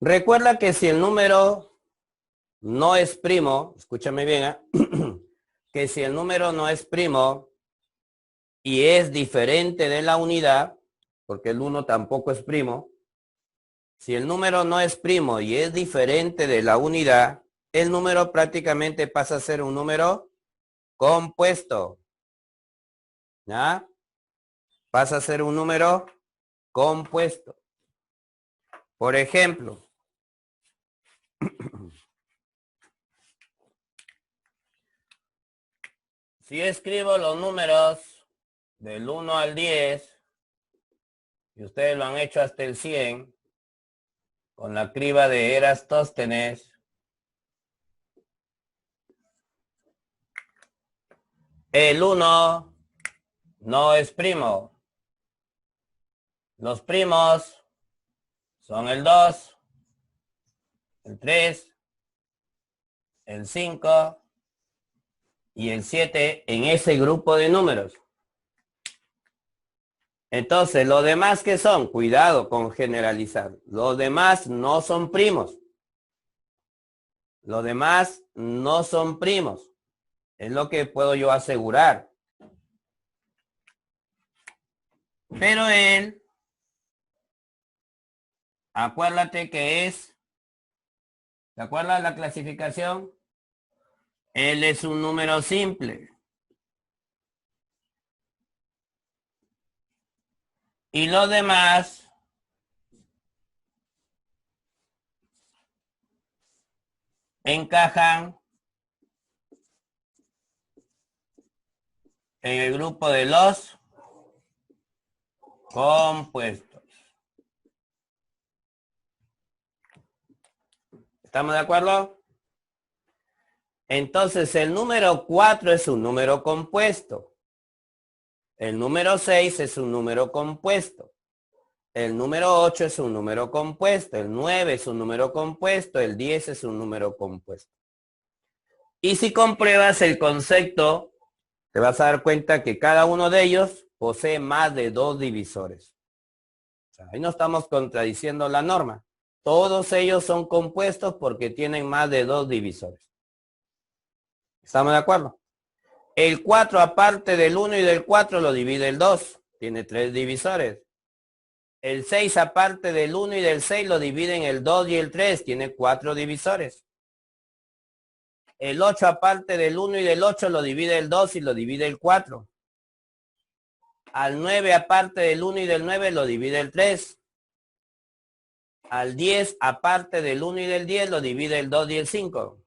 Recuerda que si el número no es primo, escúchame bien, que si el número no es primo y es diferente de la unidad, porque el 1 tampoco es primo, si el número no es primo y es diferente de la unidad, el número prácticamente pasa a ser un número compuesto. ¿Ya? Pasa a ser un número compuesto. Por ejemplo, si escribo los números del 1 al 10, y ustedes lo han hecho hasta el 100, con la criba de Erastóstenes, el 1 no es primo. Los primos son el 2, el 3, el 5 y el 7 en ese grupo de números. Entonces, los demás que son, cuidado con generalizar, los demás no son primos. Los demás no son primos. Es lo que puedo yo asegurar. Pero él, acuérdate que es, ¿te acuerdas la clasificación? Él es un número simple. Y los demás encajan en el grupo de los compuestos. ¿Estamos de acuerdo? Entonces el número 4 es un número compuesto. El número 6 es un número compuesto. El número 8 es un número compuesto. El 9 es un número compuesto. El 10 es un número compuesto. Y si compruebas el concepto, te vas a dar cuenta que cada uno de ellos posee más de 2 divisores. O sea, ahí no estamos contradiciendo la norma. Todos ellos son compuestos porque tienen más de 2 divisores. ¿Estamos de acuerdo? El 4 aparte del 1 y del 4 lo divide el 2. Tiene 3 divisores. El 6 aparte del 1 y del 6 lo divide en el 2 y el 3. Tiene 4 divisores. El 8 aparte del 1 y del 8 lo divide el 2 y lo divide el 4. Al 9 aparte del 1 y del 9 lo divide el 3. Al 10 aparte del 1 y del 10 lo divide el 2 y el 5.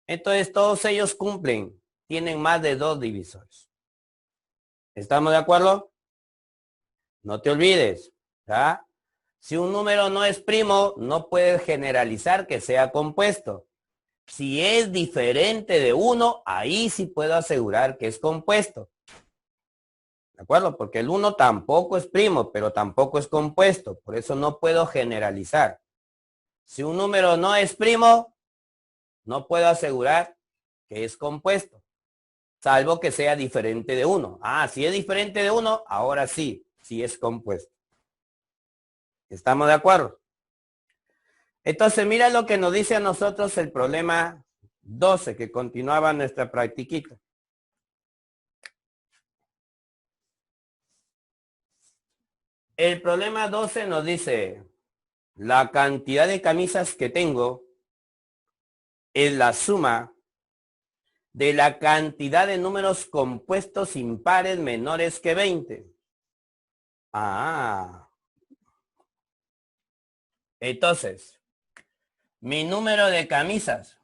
Entonces todos ellos cumplen. Tienen más de 2 divisores. ¿Estamos de acuerdo? No te olvides. ¿Ya? Si un número no es primo, no puedes generalizar que sea compuesto. Si es diferente de 1, ahí sí puedo asegurar que es compuesto. ¿De acuerdo? Porque el 1 tampoco es primo, pero tampoco es compuesto. Por eso no puedo generalizar. Si un número no es primo, no puedo asegurar que es compuesto. Salvo que sea diferente de 1. Ah, si es diferente de 1, ahora sí es compuesto. ¿Estamos de acuerdo? Entonces, mira lo que nos dice a nosotros el problema 12, que continuaba nuestra practiquita. El problema 12 nos dice, la cantidad de camisas que tengo es la suma de la cantidad de números compuestos impares menores que 20. Ah, entonces, mi número de camisas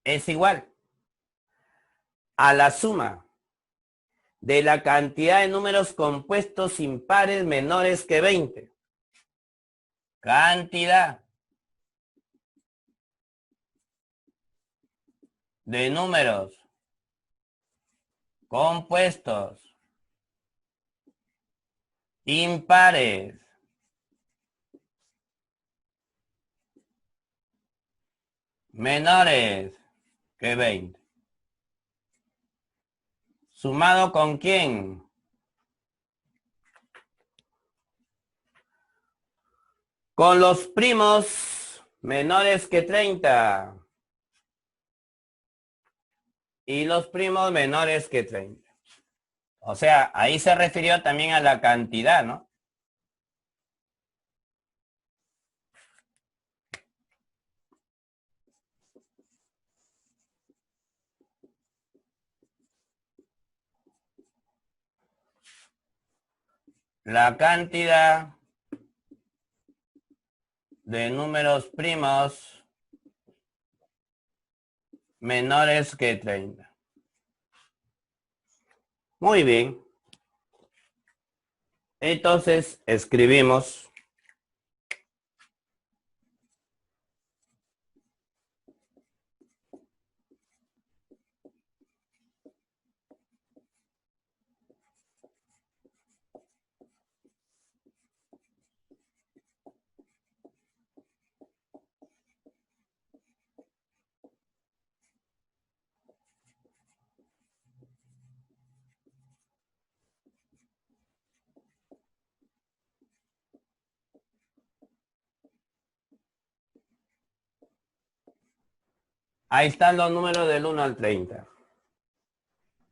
es igual a la suma de la cantidad de números compuestos impares menores que 20. Cantidad de números compuestos impares menores que 20. ¿Sumado con quién? Con los primos menores que 30. Y los primos menores que 30. O sea, ahí se refirió también a la cantidad, ¿no? La cantidad de números primos menores que 30. Muy bien. Entonces, escribimos ahí están los números del 1 al 30.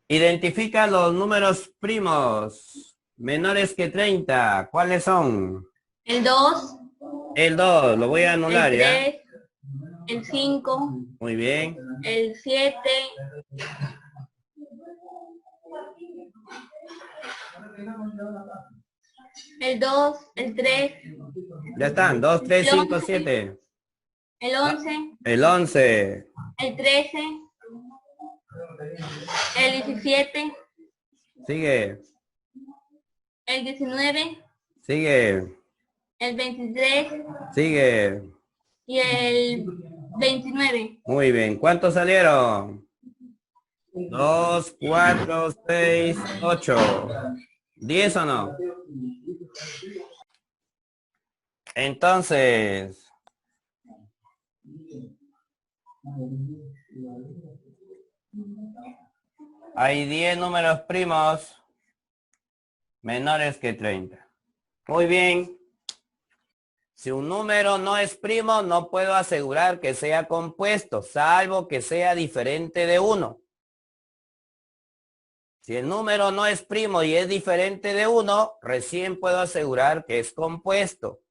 Identifica los números primos menores que 30. ¿Cuáles son? El 2, El 2, lo voy a el anular, ¿ya? 3, el 5, Muy bien. el 7, el 2, el 3, Ya están. 2, 3, el 5, 11, 7. el No. 11, El 11. el 13, el 17, Sigue. el 19, Sigue. el 23 Sigue. y el 29. Muy bien. ¿Cuántos salieron? 2, 4, 6, 8. 10 o no. Entonces, hay 10 números primos menores que 30. Muy bien. Si un número no es primo, no puedo asegurar que sea compuesto, salvo que sea diferente de 1. Si el número no es primo y es diferente de 1, recién puedo asegurar que es compuesto.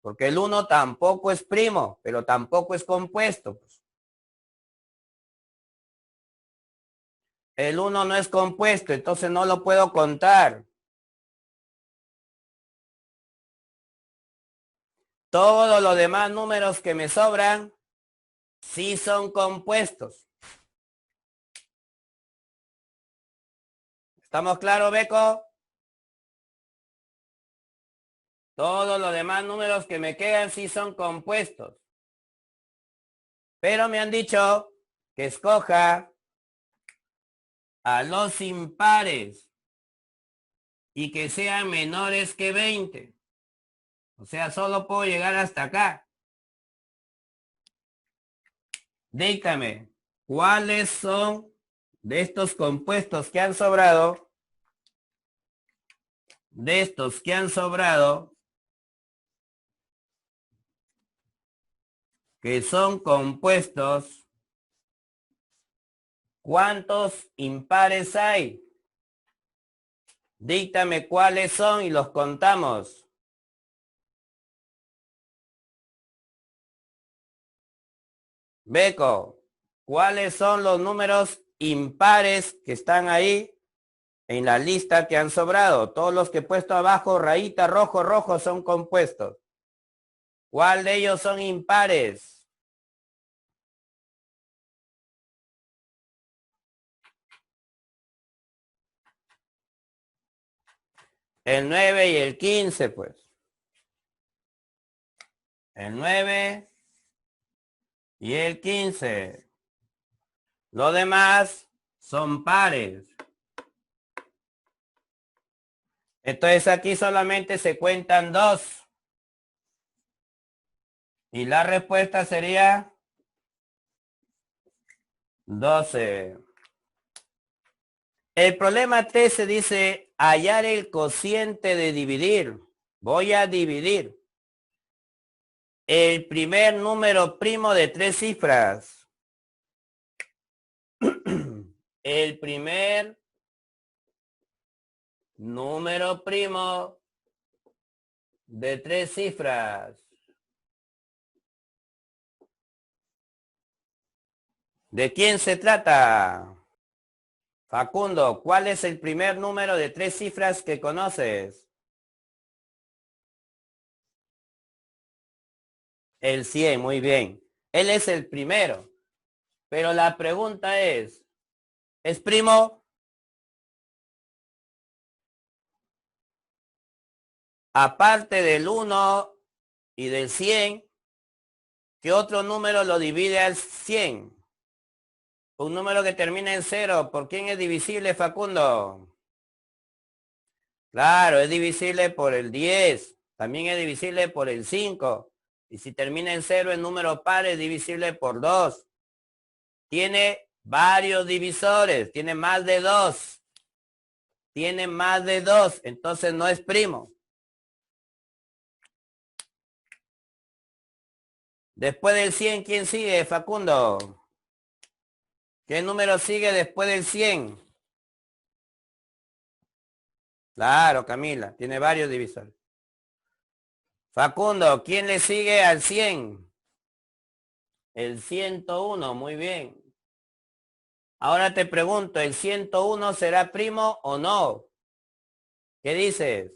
Porque el 1 tampoco es primo, pero tampoco es compuesto. El 1 no es compuesto, entonces no lo puedo contar. Todos los demás números que me sobran sí son compuestos. ¿Estamos claros, Beco? Todos los demás números que me quedan sí son compuestos. Pero me han dicho que escoja a los impares y que sean menores que 20. O sea, solo puedo llegar hasta acá. Dígame, ¿cuáles son de estos compuestos que han sobrado? De estos que han sobrado, que son compuestos, ¿cuántos impares hay? Díctame cuáles son y los contamos. Beco, ¿cuáles son los números impares que están ahí en la lista que han sobrado? Todos los que he puesto abajo, rayita rojo, rojo, son compuestos. ¿Cuál de ellos son impares? El 9 y el 15, pues. El 9 y el 15. Los demás son pares. Entonces aquí solamente se cuentan 2. Y la respuesta sería 12. El problema T se dice hallar el cociente de dividir. Voy a dividir el primer número primo de 3 cifras. El primer número primo de 3 cifras. ¿De quién se trata? Facundo, ¿cuál es el primer número de 3 cifras que conoces? El 100, muy bien. Él es el primero. Pero la pregunta ¿es primo? Aparte del 1 y del 100, ¿qué otro número lo divide al 100? Un número que termina en 0. ¿Por quién es divisible, Facundo? Claro, es divisible por el 10. También es divisible por el 5. Y si termina en 0 en número par es divisible por 2. Tiene varios divisores. Tiene más de 2. Tiene más de 2. Entonces no es primo. Después del 100, ¿quién sigue, Facundo? ¿Qué número sigue después del 100? Claro, Camila, tiene varios divisores. Facundo, ¿quién le sigue al 100? El 101, muy bien. Ahora te pregunto, ¿el 101 será primo o no? ¿Qué dices?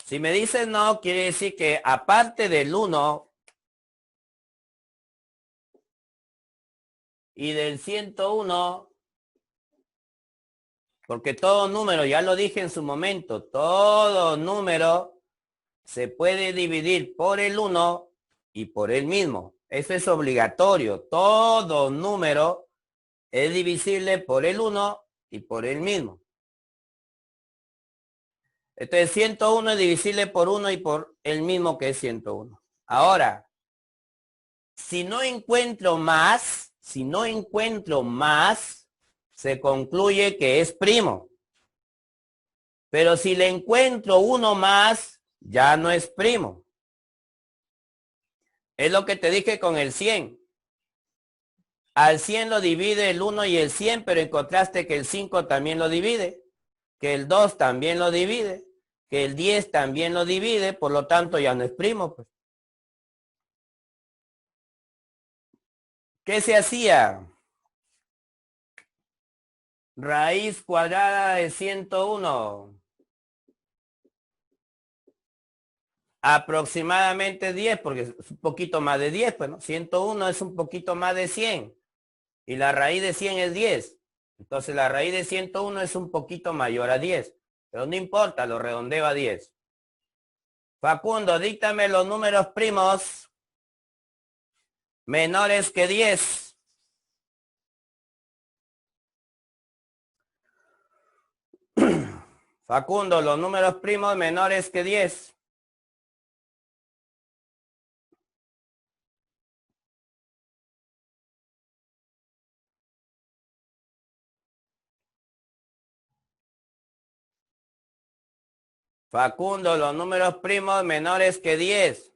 Si me dices no, quiere decir que aparte del 1 y del 101, porque todo número, ya lo dije en su momento, todo número se puede dividir por el 1 y por el mismo. Eso es obligatorio. Todo número es divisible por el 1 y por el mismo. Entonces 101 es divisible por 1 y por el mismo que es 101. Ahora, si no encuentro más, se concluye que es primo. Pero si le encuentro uno más, ya no es primo. Es lo que te dije con el 100. Al 100 lo divide el 1 y el 100, pero encontraste que el 5 también lo divide, que el 2 también lo divide, que el 10 también lo divide, por lo tanto ya no es primo, pues. ¿Qué se hacía? Raíz cuadrada de 101. Aproximadamente 10, porque es un poquito más de 10, pues, ¿no? 101 es un poquito más de 100. Y la raíz de 100 es 10. Entonces la raíz de 101 es un poquito mayor a 10. Pero no importa, lo redondeo a 10. Facundo, díctame los números primos menores que 10. Facundo, los números primos menores que 10. Facundo, los números primos menores que 10.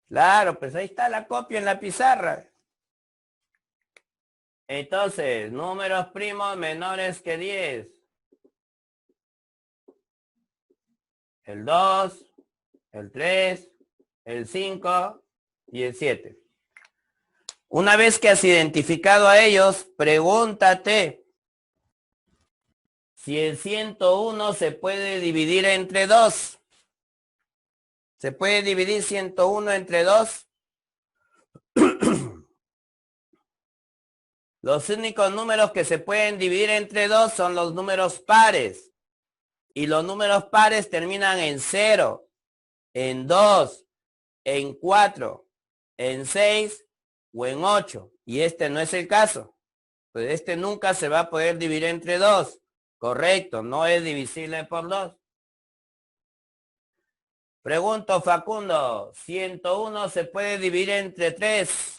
Claro, pues ahí está la copia en la pizarra. Entonces, números primos menores que 10. El 2, el 3, el 5 y el 7. Una vez que has identificado a ellos, pregúntate si el 101 se puede dividir entre 2. ¿Se puede dividir 101 entre 2? Los únicos números que se pueden dividir entre 2 son los números pares. Y los números pares terminan en 0, en 2, en 4, en 6 o en 8. Y este no es el caso. Pues este nunca se va a poder dividir entre 2. Correcto, no es divisible por 2. Pregunto, Facundo, 101 se puede dividir entre 3.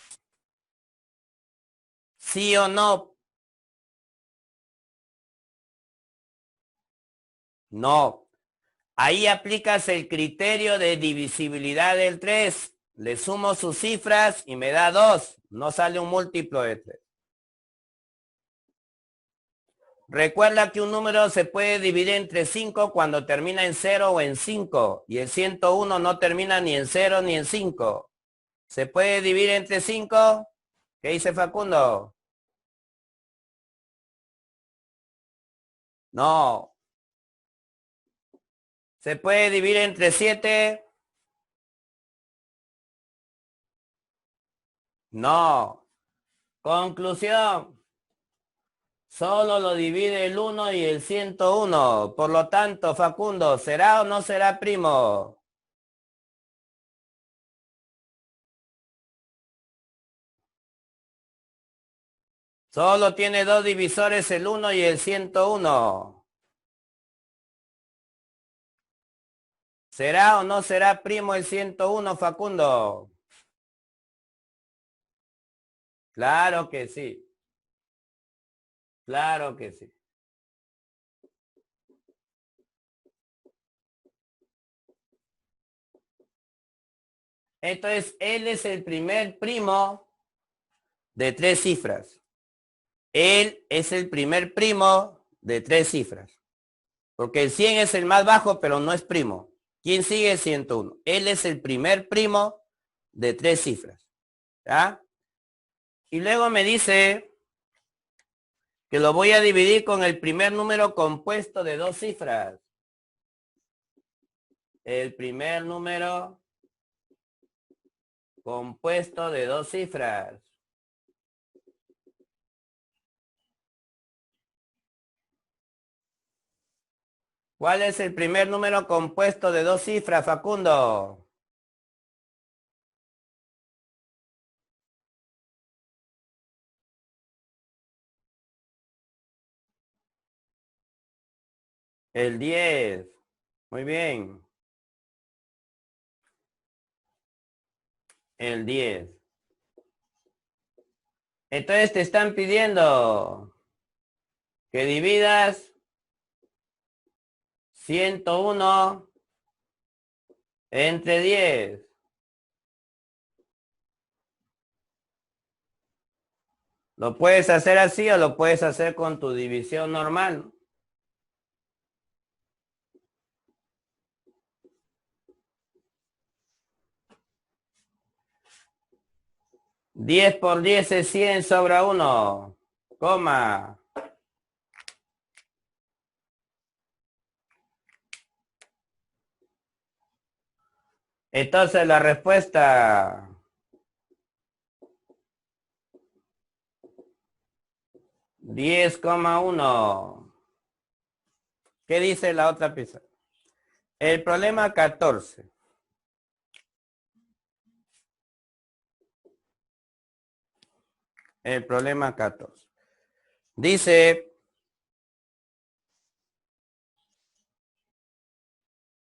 ¿Sí o no? No. Ahí aplicas el criterio de divisibilidad del 3. Le sumo sus cifras y me da 2. No sale un múltiplo de 3. Recuerda que un número se puede dividir entre 5 cuando termina en 0 o en 5. Y el 101 no termina ni en 0 ni en 5. ¿Se puede dividir entre 5? ¿Qué dice Facundo? No. ¿Se puede dividir entre 7? No. Conclusión. Solo lo divide el 1 y el 101. Por lo tanto, Facundo, ¿será o no será primo? Solo tiene 2 divisores, el 1 y el 101. ¿Será o no será primo el 101, Facundo? Claro que sí. Claro que sí. Entonces, él es el primer primo de 3 cifras. Él es el primer primo de 3 cifras. Porque el 100 es el más bajo, pero no es primo. ¿Quién sigue? 101. Él es el primer primo de 3 cifras. ¿Ya? Y luego me dice que lo voy a dividir con el primer número compuesto de 2 cifras. El primer número compuesto de 2 cifras. ¿Cuál es el primer número compuesto de 2 cifras, Facundo? El 10. Muy bien. El 10. Entonces te están pidiendo que dividas 101 entre 10. Lo puedes hacer así o lo puedes hacer con tu división normal. 10 por 10 es 100 sobre 1, coma. Entonces la respuesta 10,1. ¿Qué dice la otra pieza? El problema 14. El problema 14. Dice,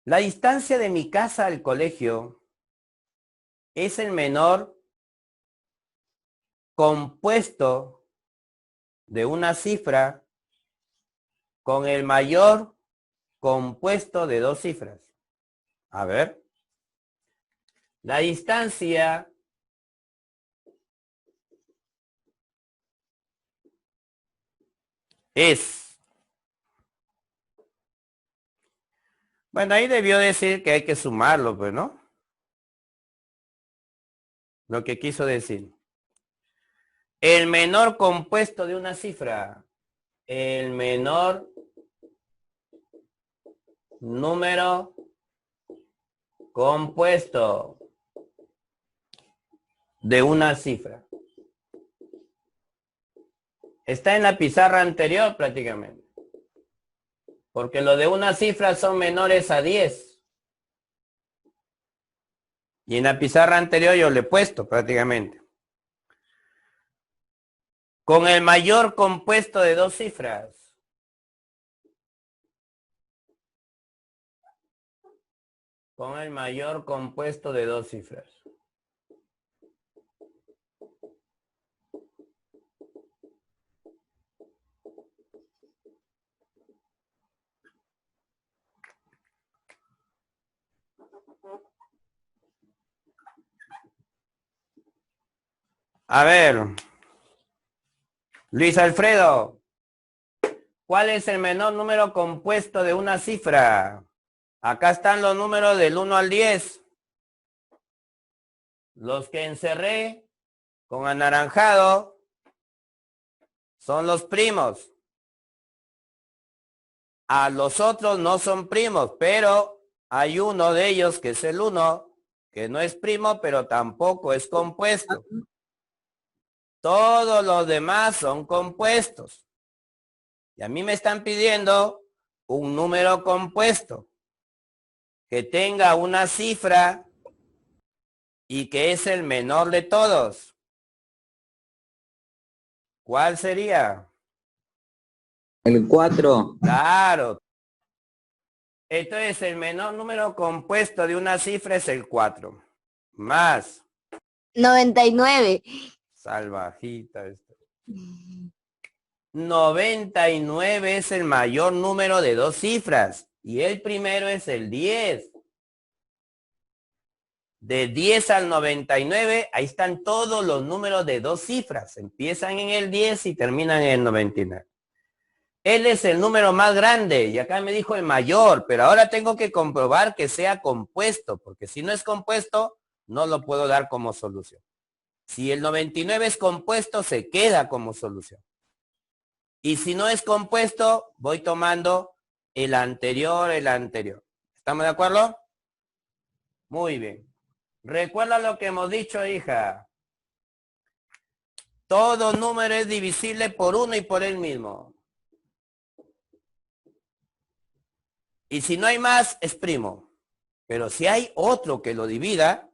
la distancia de mi casa al colegio es el menor compuesto de una cifra con el mayor compuesto de 2 cifras. A ver. La distancia es. Bueno, ahí debió decir que hay que sumarlo, pues, ¿no? Lo que quiso decir. El menor compuesto de una cifra. El menor número compuesto de una cifra. Está en la pizarra anterior prácticamente. Porque lo de una cifra son menores a 10. Y en la pizarra anterior yo le he puesto prácticamente. con el mayor compuesto de dos cifras. Con el mayor compuesto de dos cifras. A ver, Luis Alfredo, ¿cuál es el menor número compuesto de una cifra? Acá están los números del 1 al 10. Los que encerré con anaranjado son los primos. A los otros no son primos, pero hay uno de ellos que es el 1, que no es primo, pero tampoco es compuesto. Todos los demás son compuestos. Y a mí me están pidiendo un número compuesto que tenga una cifra y que es el menor de todos. ¿Cuál sería? El 4. Claro. Entonces el menor número compuesto de una cifra es el 4. Más. 99. Salvajita esto. 99 es el mayor número de dos cifras. Y el primero es el 10. De 10 al 99, ahí están todos los números de dos cifras. Empiezan en el 10 y terminan en el 99. Él es el número más grande y acá me dijo el mayor, pero ahora tengo que comprobar que sea compuesto, porque si no es compuesto, no lo puedo dar como solución. Si el 99 es compuesto, se queda como solución. Y si no es compuesto, voy tomando el anterior. ¿Estamos de acuerdo? Muy bien. Recuerda lo que hemos dicho, hija. Todo número es divisible por uno y por él mismo. Y si no hay más, es primo. Pero si hay otro que lo divida,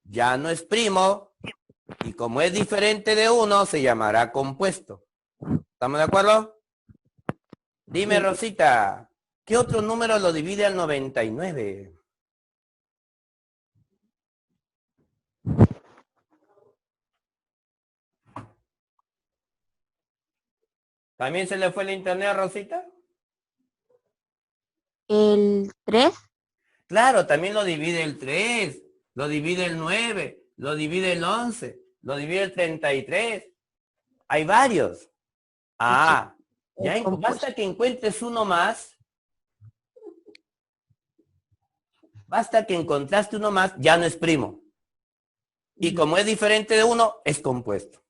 ya no es primo. Y como es diferente de uno, se llamará compuesto. ¿Estamos de acuerdo? Dime, Rosita, ¿qué otro número lo divide al 99? ¿También se le fue el internet a Rosita? El 3. Claro, también lo divide el 3, lo divide el 9, lo divide el 11, lo divide el 33. Hay varios. Ah, ya basta que encuentres uno más. Basta que encontraste uno más, ya no es primo. Y como es diferente de uno, es compuesto.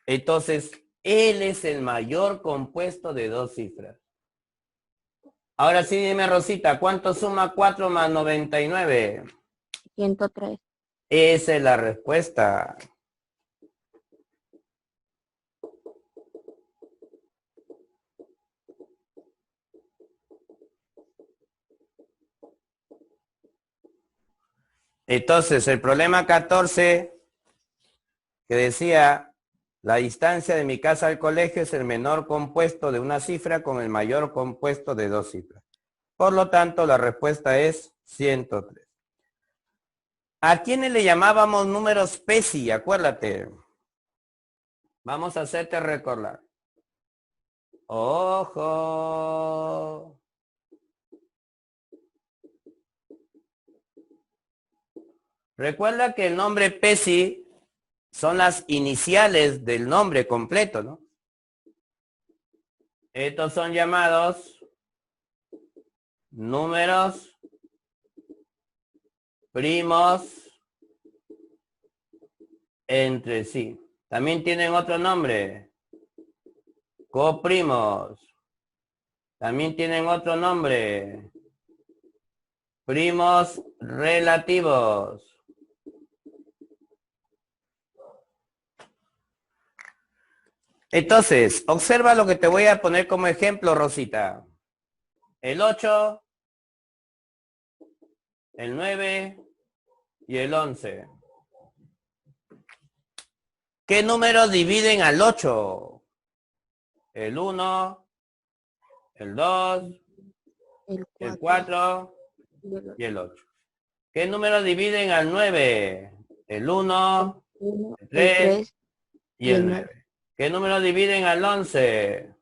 Entonces, él es el mayor compuesto de dos cifras. Ahora sí, dime, Rosita, ¿cuánto suma 4 más 99? 103. Esa es la respuesta. Entonces, el problema 14, que decía, la distancia de mi casa al colegio es el menor compuesto de una cifra con el mayor compuesto de dos cifras. Por lo tanto, la respuesta es 103. ¿A quiénes le llamábamos números PESI? Acuérdate. Vamos a hacerte recordar. ¡Ojo! Recuerda que el nombre PESI son las iniciales del nombre completo, ¿no? Estos son llamados números primos entre sí. También tienen otro nombre. Coprimos. También tienen otro nombre. Primos relativos. Entonces, observa lo que te voy a poner como ejemplo, Rosita. El 8, el 9 y el 11. ¿Qué números dividen al 8? El 1, el 2, El el 4 4 y el y el 8. ¿Qué números dividen al 9? El 1, 1, el el 3 3 y y el el 9. 9. ¿Qué números dividen al 11?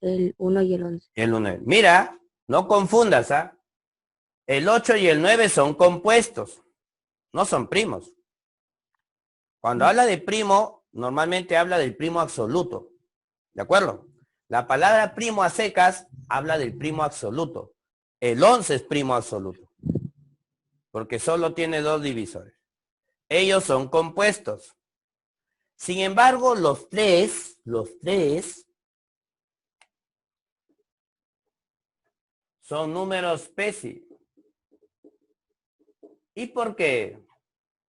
El 1 y el 11. Y el 9. Mira, no confundas, ¿ah? El 8 y el 9 son compuestos, no son primos. Cuando habla de primo, normalmente habla del primo absoluto. ¿De acuerdo? La palabra primo a secas habla del primo absoluto. El 11 es primo absoluto, porque solo tiene dos divisores. Ellos son compuestos. Sin embargo, los tres son números PESI. ¿Y por qué?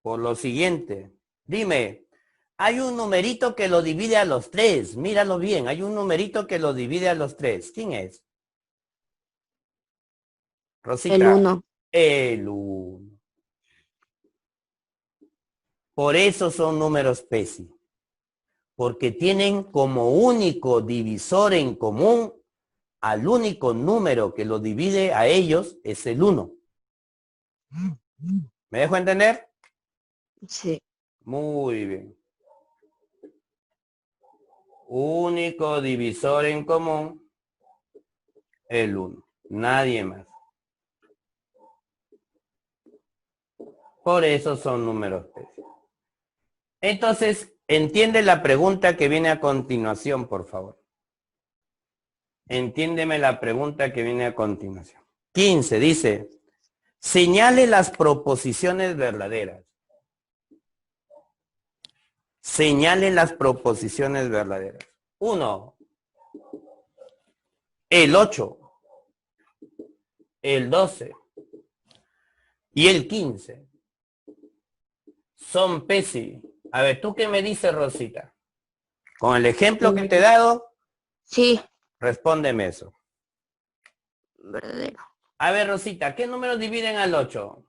Por lo siguiente. Dime, hay un numerito que lo divide a los tres. Míralo bien, hay un numerito que lo divide a los tres. ¿Quién es? El Rosita. 1. El 1. Por eso son números PESI. Porque tienen como único divisor en común al único número que lo divide a ellos es el 1. ¿Me dejo entender? Sí. Muy bien. Único divisor en común, el 1. Nadie más. Por eso son números PESI. Entonces, entiende la pregunta que viene a continuación, por favor. Entiéndeme la pregunta que viene a continuación. 15 dice, señale las proposiciones verdaderas. Señale las proposiciones verdaderas. 1, el 8, el 12 y el 15 son PESI. A ver, ¿tú qué me dices, Rosita? Con el ejemplo que te he dado, Sí, respóndeme eso. verdadero. A ver, Rosita, ¿qué números dividen al 8?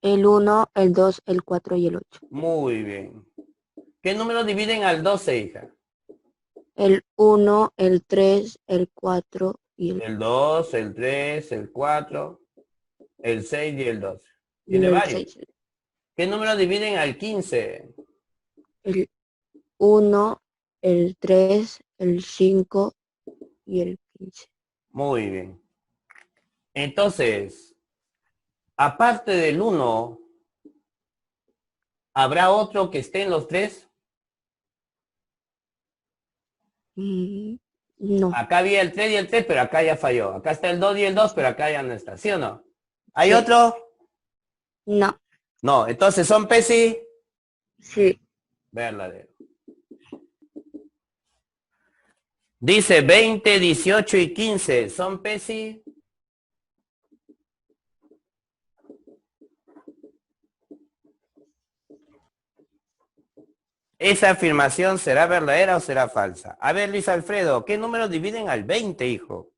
El 1, el 2, el 4 y el 8. Muy bien. ¿Qué números dividen al 12, hija? El 1, el 3, el 4 El 2, el 3, el 4, el 6 y el 12. y Tiene el varios. 6. ¿Qué números dividen al 15? El 1, el 3, el 5 y el 15. Muy bien. Entonces, aparte del 1, ¿habrá otro que esté en los tres? No. Acá había el 3 y el 3, pero acá ya falló. Acá está el 2 y el 2, pero acá ya no está. ¿Sí o no? ¿Hay Sí. otro? No. No. Entonces, ¿son PESI? Sí. Verdadero. Dice 20, 18 y 15. ¿Son PESI? ¿Esa afirmación será verdadera o será falsa? A ver, Luis Alfredo, ¿qué números dividen al 20, hijo?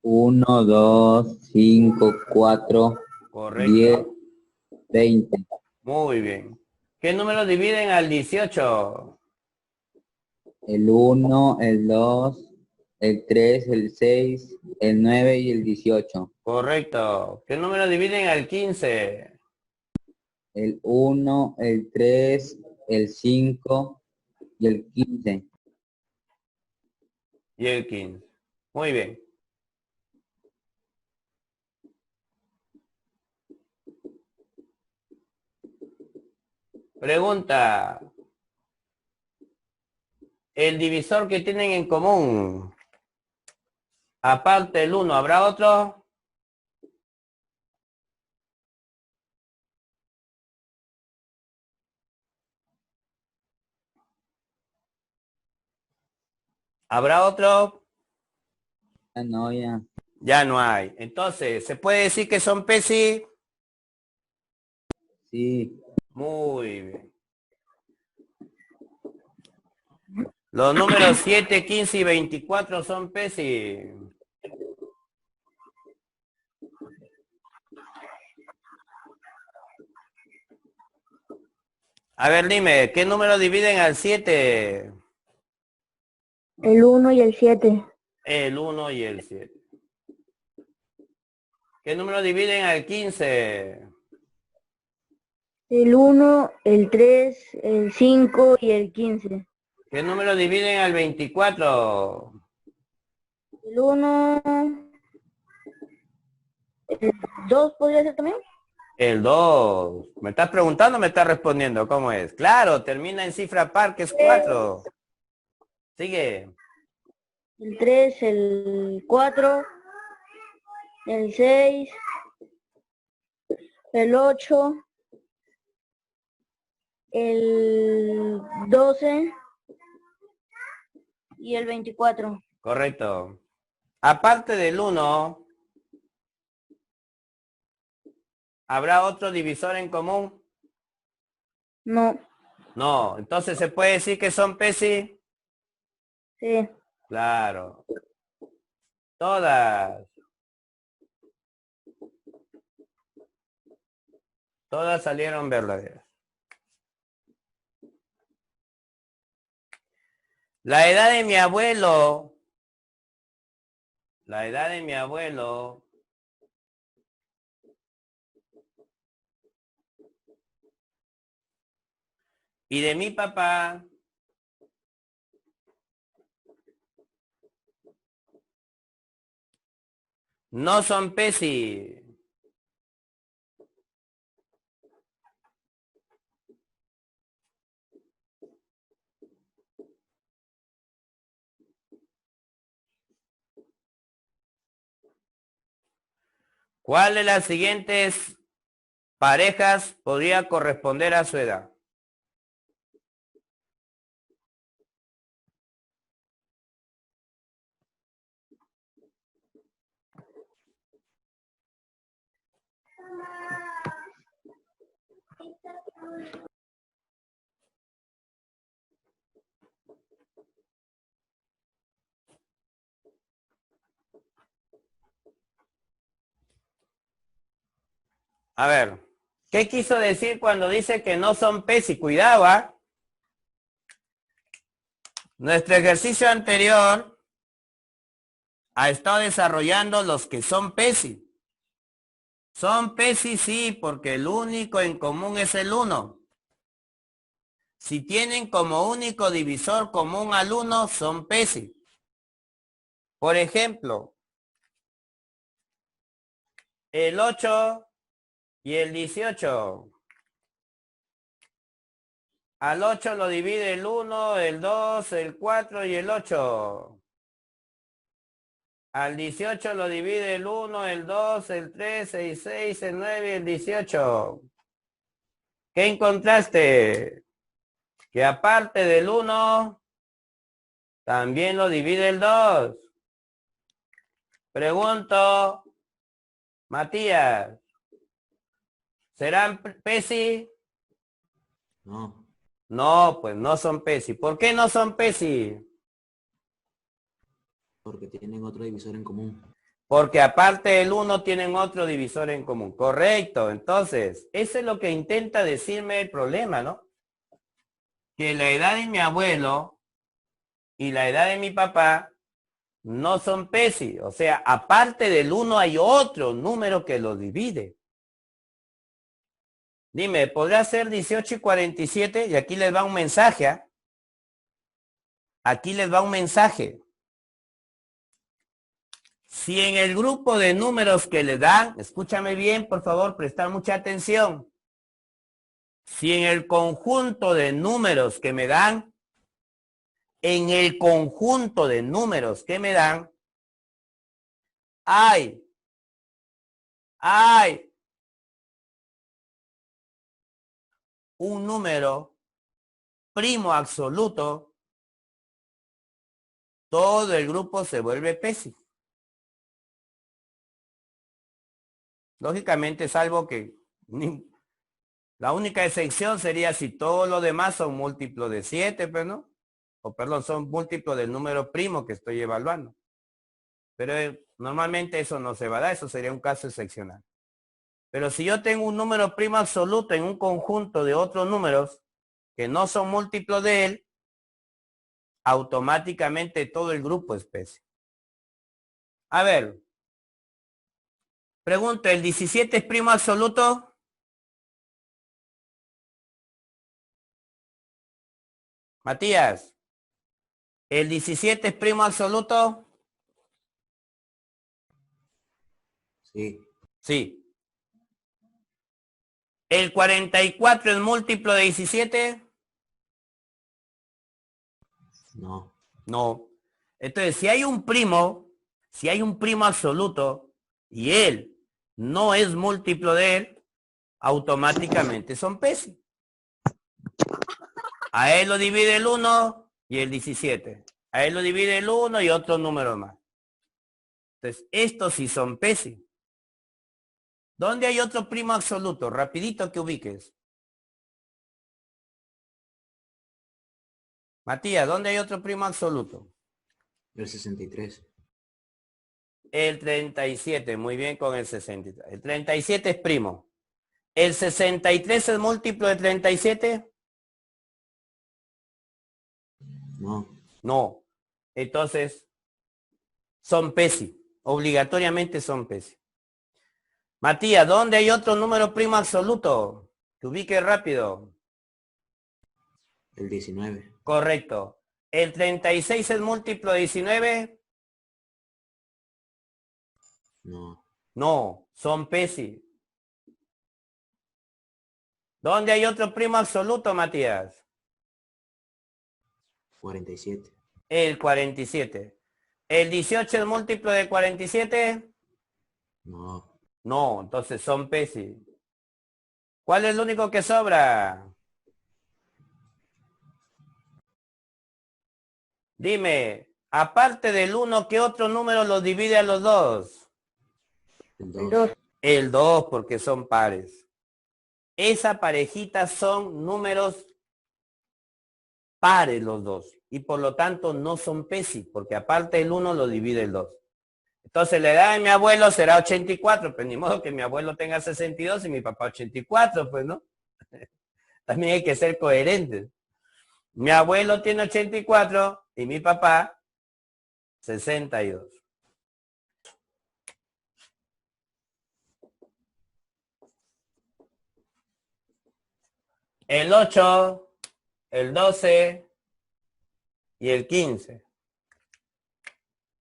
1, 2, 5, 4, 10, Correcto. 20. Muy bien. ¿Qué números dividen al 18? El 1, el 2, el 3, el 6, el 9 y el 18. Correcto. ¿Qué números dividen al 15? El 1, el 3, el 5 y el 15. Y el 15. Muy bien. Pregunta. El divisor que tienen en común, aparte del 1, ¿habrá otro? ¿Habrá otro? Ya no, ya. Ya no hay. Entonces, ¿se puede decir que son PESI? Sí. Muy bien. Los números 7, 15 y 24 son PESI. A ver, dime, ¿qué número dividen al 7? El 1 y el 7. El 1 y el 7. ¿Qué número dividen al 15? El 1, el 3, el 5 y el 15. ¿Qué número dividen al 24? El 1, el 2 podría ser también. El 2. ¿Me estás preguntando o me estás respondiendo? ¿Cómo es? Claro, termina en cifra par, que es 4. Sigue. El 3, el 4, el 6, el 8, el 12 y el 24. Correcto. Aparte del 1, ¿habrá otro divisor en común? No, No. Entonces, ¿se puede decir que son PESI? sí. Claro. Todas. Todas salieron verdaderas. La edad de mi abuelo. La edad de mi abuelo. Y de mi papá. No son PESI. ¿Cuál de las siguientes parejas podría corresponder a su edad? A ver, ¿qué quiso decir cuando dice que no son PESI? Cuidado, ¿ah? Nuestro ejercicio anterior ha estado desarrollando los que son PESI. Son PESI sí, porque el único en común es el 1. Si tienen como único divisor común al 1, son PESI. Por ejemplo, el 8 y el 18. Al 8 lo divide el 1, el 2, el 4 y el 8. Al 18 lo divide el 1, el 2, el 3, el 6, el 9 y el 18. ¿Qué encontraste? Que aparte del 1, también lo divide el 2. Pregunto, Matías, ¿serán PESI? No, No, pues no son PESI. ¿Por qué no son PESI? porque tienen otro divisor en común. Porque aparte del 1 tienen otro divisor en común. Correcto. Entonces, eso es lo que intenta decirme el problema, ¿no? Que la edad de mi abuelo y la edad de mi papá no son PESI. O sea, aparte del 1 hay otro número que lo divide. Dime, ¿podrá ser 18 y 47? Y aquí les va un mensaje, ¿ah? Aquí les va un mensaje. Si en el grupo de números que le dan, escúchame bien, por favor, prestar mucha atención. Si en el conjunto de números que me dan, en el conjunto de números que me dan, hay un número primo absoluto, todo el grupo se vuelve PESI. Lógicamente, salvo que la única excepción sería si todos los demás son múltiplos de 7, pues, ¿no? O perdón, son múltiplos del número primo que estoy evaluando. Pero normalmente eso no se va a dar, eso sería un caso excepcional. Pero si yo tengo un número primo absoluto en un conjunto de otros números, que no son múltiplos de él, automáticamente todo el grupo es pesi. A ver, pregunto, ¿el 17 es primo absoluto? Matías, ¿el 17 es primo absoluto? Sí. Sí. ¿El 44 es múltiplo de 17? No. No. Entonces, si hay un primo absoluto y él no es múltiplo de él, automáticamente son pesi. A él lo divide el 1 y el 17. A él lo divide el 1 y otro número más. Entonces, estos sí son pesi. ¿Dónde hay otro primo absoluto? Rapidito que ubiques. Matías, ¿dónde hay otro primo absoluto? El 63. El 37, muy bien con el 63. El 37 es primo. ¿El 63 es múltiplo de 37? No. No. Entonces, son pesi. Obligatoriamente son pesi. Matías, ¿dónde hay otro número primo absoluto? Que ubique rápido. El 19. Correcto. ¿El 36 es múltiplo de 19? No. No, son pesi. ¿Dónde hay otro primo absoluto, Matías? 47. El 47. ¿El 18 es múltiplo de 47? No. No, entonces son pesi. ¿Cuál es el único que sobra? Dime, aparte del 1, ¿qué otro número los divide a los dos? El El 2. 2. El 2, porque son pares. Esa parejita son números pares los dos. Y por lo tanto no son pesi, porque aparte del 1 lo divide el 2. Entonces la edad de mi abuelo será 84, pues ni modo que mi abuelo tenga 62 y mi papá 84, pues no. También hay que ser coherentes. Mi abuelo tiene 84 y mi papá 62. El 8, el 12 y el 15.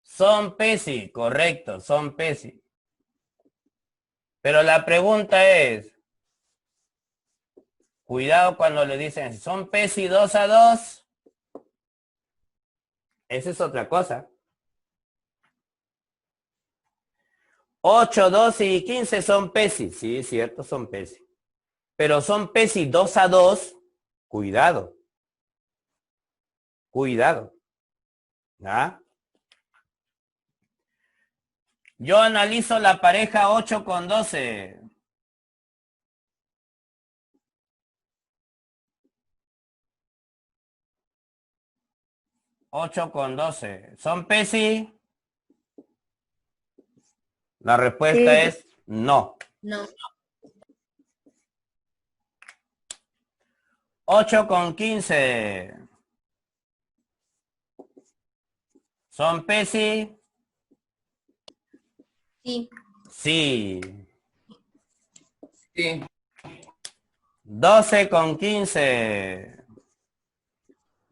Son pesi, correcto, son pesi. Pero la pregunta es, cuidado cuando le dicen, ¿son pesi 2 a 2? Esa es otra cosa. 8, 12 y 15 son pesi. Sí, cierto, son pesi. Pero son pesi 2 a 2. Cuidado. Cuidado. ¿Ah? Yo analizo la pareja 8 con 12. 8 con 12. ¿Son pesi? La respuesta Sí. es no. No. 8 con 15. ¿Son pesi? Sí. Sí. Sí. 12 con 15.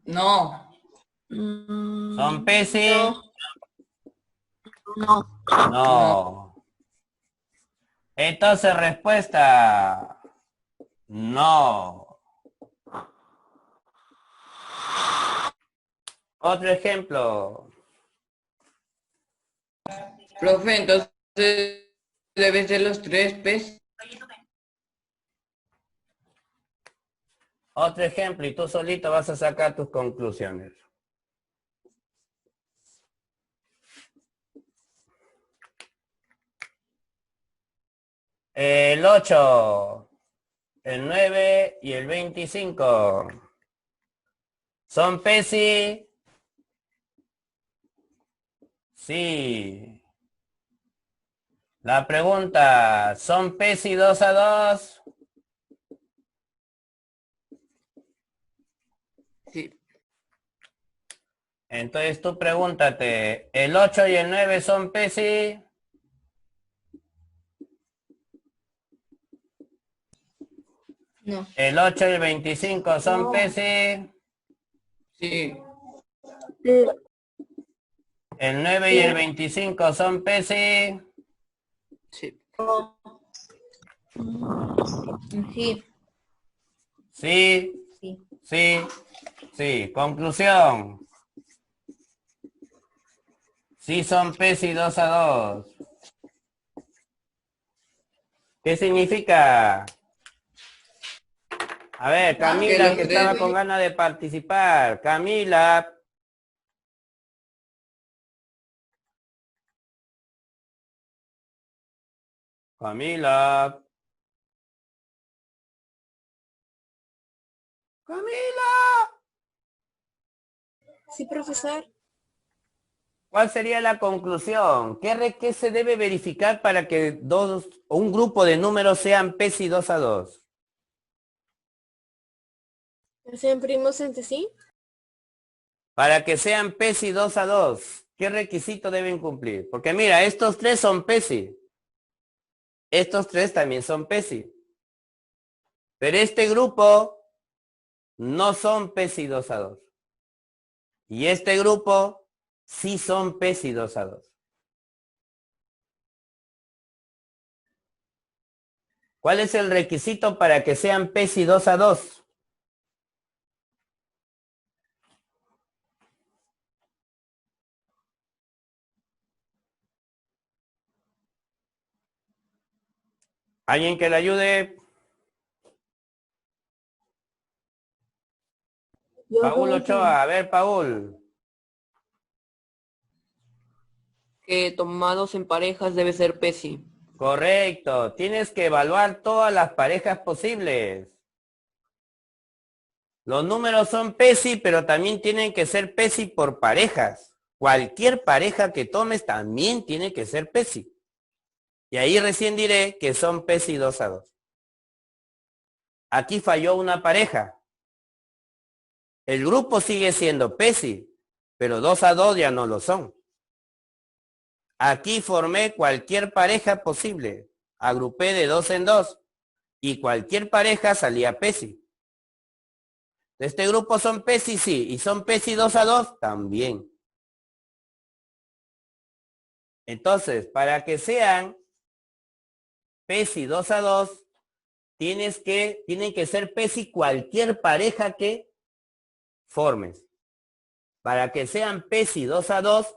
No. ¿Son pesi? No. No. Entonces respuesta no. Otro ejemplo. Profe, entonces debe ser los tres P's. Otro ejemplo y tú solito vas a sacar tus conclusiones. El 8, el 9 y el 25. ¿Son pesi? Sí. La pregunta, ¿son pesi 2 a 2? Sí. Entonces tú pregúntate, ¿el 8 y el 9 son PESI? No. ¿El 8 y el 25 son PESI? Sí. Sí. ¿El 9 y el 25 son PESI? Sí. Sí. Sí, Sí. sí, sí. Conclusión. Sí son PESI 2 a 2. ¿Qué significa? A ver, Camila, los que estaba tres- con ganas de participar. Camila. Camila. Camila. Sí, profesor. ¿Cuál sería la conclusión? ¿Qué se debe verificar para que dos o un grupo de números sean PESI 2 a 2? ¿Sean primos entre sí? Para que sean PESI 2 a 2, ¿qué requisito deben cumplir? Porque mira, estos tres son PESI. Estos tres también son PESI. Pero este grupo no son PESI 2 a 2. Y este grupo sí son PESI 2 a 2. ¿Cuál es el requisito para que sean PESI 2 a 2? ¿Alguien que le ayude? Paul Ochoa, a ver, Paul. Que tomados en parejas debe ser PESI. Correcto. Tienes que evaluar todas las parejas posibles. Los números son PESI, pero también tienen que ser PESI por parejas. Cualquier pareja que tomes también tiene que ser PESI. Y ahí recién diré que son PESI 2 a 2. Aquí falló una pareja. El grupo sigue siendo PESI, pero 2 a 2 ya no lo son. Aquí formé cualquier pareja posible. Agrupé de 2 en 2 y cualquier pareja salía PESI. De este grupo son PESI, sí, y son PESI 2 a 2 también. Entonces, para que sean PESI 2 a 2, tienen que ser PESI cualquier pareja que formes. Para que sean PESI 2 a 2,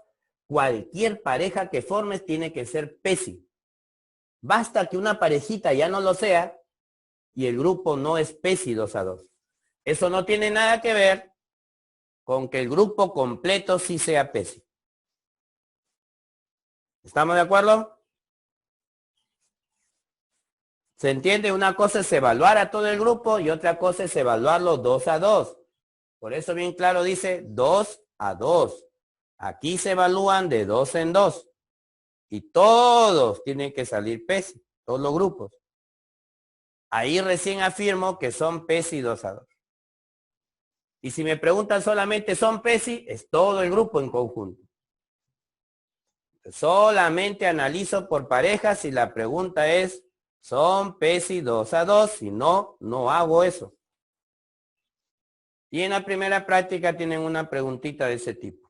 cualquier pareja que formes tiene que ser PESI. Basta que una parejita ya no lo sea y el grupo no es PESI 2 a 2. Eso no tiene nada que ver con que el grupo completo sí sea PESI. ¿Estamos de acuerdo? ¿Se entiende? Una cosa es evaluar a todo el grupo y otra cosa es evaluarlo 2 a 2. Por eso bien claro dice 2 a 2. Aquí se evalúan de 2 en 2. Y todos tienen que salir PESI, todos los grupos. Ahí recién afirmo que son PESI 2 a 2. Y si me preguntan solamente son PESI, es todo el grupo en conjunto. Solamente analizo por parejas y la pregunta es, ¿son PESI 2 a 2? Si no, no hago eso. Y en la primera práctica tienen una preguntita de ese tipo.